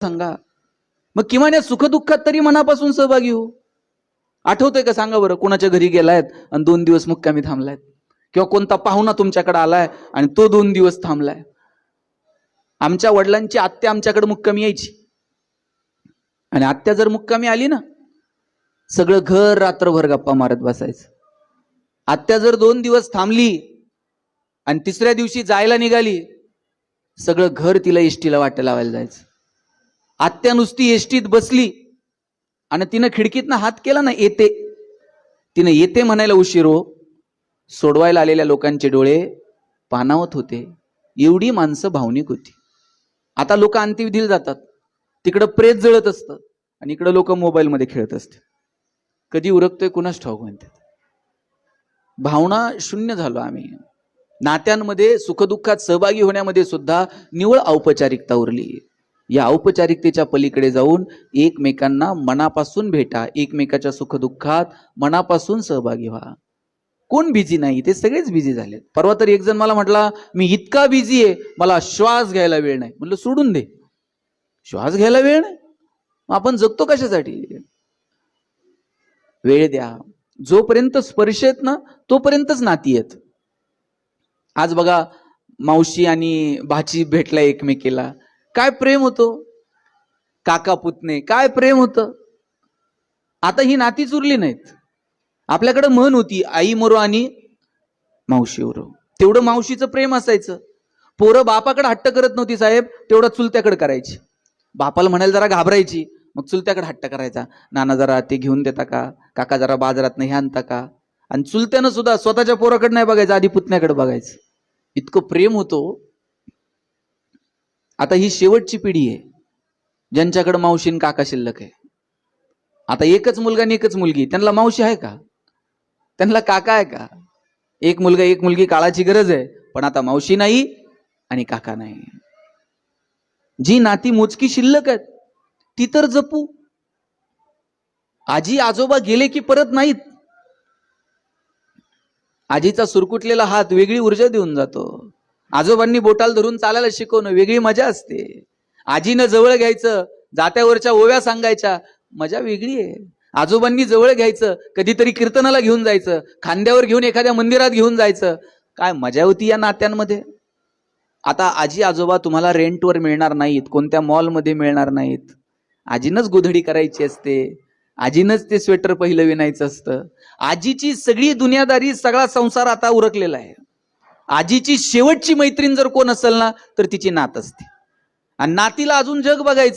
सांगा. मग किमान या सुखदुःखात तरी मनापासून सहभागी हो. आठवतंय का सांगा बरं, कोणाच्या घरी गेलायत आणि 2 दिवस मुक्कामी थांबलायत, किंवा कोणता पाहुणा तुमच्याकडे आलाय आणि तो 2 दिवस थांबलाय. आमच्या वडिलांची आत्या आमच्याकडे मुक्कामी यायची, आणि आत्या जर मुक्कामी आली ना, सगळं घर रात्रभर गप्पा मारत बसायचं. आत्या जर 2 दिवस थांबली आणि तिसऱ्या दिवशी जायला निघाली, सगळं घर तिला एसटीला वाटा लावायला जायचं. आत्या नुसती एसटीत बसली आणि तिनं खिडकीतनं हात केला ना, येते, तिनं येते म्हणायला उशीर हो, सोडवायला आलेल्या लोकांचे डोळे पाणावत होते. एवढी माणसं भावनिक होती. आता लोक अंत्यविधीला जातात, तिकडं प्रेत जळत असतं आणि इकडं लोक मोबाईलमध्ये खेळत असते. कधी उरकतोय कुणाच ठाऊक म्हणतात. भावना शून्य झालो आम्ही. नात्यांमध्ये सुखदुःखात सहभागी होण्यामध्ये सुद्धा निव्वळ औपचारिकता उरली. या औपचारिकतेच्या पलीकडे जाऊन एकमेकांना मनापासून भेटा, एकमेकाच्या सुखदुःखात मनापासून सहभागी व्हा. कोण बिझी नाही? ते सगळेच बिझी झालेत. परवा तर एक जण मला म्हटला, मी इतका बिझी आहे, मला श्वास घ्यायला वेळ नाही. म्हणलं सोडून दे, श्वास घ्यायला वेळ नाही, आपण जगतो कशासाठी? वेळ द्या. जोपर्यंत स्पर्श येत ना, तोपर्यंतच नाती आहेत. आज बघा, मावशी आणि भाची भेटला एकमेकीला, काय प्रेम होतो. काका पुतणे, काय प्रेम होतं. आता ही नातीच उरली नाहीत. आपल्याकडे म्हण होती, आई मरो आणि मावशी उरो. तेवढं मावशीचं प्रेम असायचं. पोरं बापाकडे हट्ट करत नव्हती साहेब, तेवढं चुलत्याकडे करायची. बापाला म्हणायला जरा घाबरायची, मग चुलत्याकडे हट्ट करायचा, नाना जरा ते घेऊन देता का, काका जरा बाजारात नाही आणता का. आणि चुलत्यानं सुद्धा स्वतःच्या पोराकडे नाही बघायचं, आधी पुतण्याकडे बघायचं. इतकं प्रेम होतो. आता ही शेवटची पिढी आहे ज्यांच्याकडे मावशी आणि काका शिल्लक आहे. आता एकच मुलगा आणि एकच मुलगी, त्यांना मावशी आहे का? त्यांना काका आहे का? एक मुलगा एक मुलगी, काळाची गरज आहे, पण आता मावशी नाही आणि काका नाही. जी नाती मोजकी शिल्लक आहेत ती तर जपू. आजी आजोबा गेले की परत नाहीत. आजीचा सुरकुटलेला हात वेगळी ऊर्जा देऊन जातो. आजोबांनी बोटाला धरून चालायला शिकवणं वेगळी मजा असते. आजीनं जवळ घ्यायचं, जात्यावरच्या ओव्या सांगायच्या, मजा वेगळी आहे. आजोबांनी जवळ घ्यायचं, कधीतरी कीर्तनाला घेऊन जायचं, खांद्यावर घेऊन एखाद्या मंदिरात घेऊन जायचं, काय मजा होती या नात्यांमध्ये. आता आजी आजोबा तुम्हाला रेंटवर मिळणार नाहीत, कोणत्या मॉलमध्ये मिळणार नाहीत. आजीनंच गोधडी करायची असते, आजीनंच ते स्वेटर पहिलं विणायचं असतं. आजीची सगळी दुनियादारी, सगळा संसार आता उरकलेला आहे. आजीची शेवटची मैत्रीण जर कोण असेल ना, तर तिची नात असते. आणि नातीला अजून जग बघायचंय.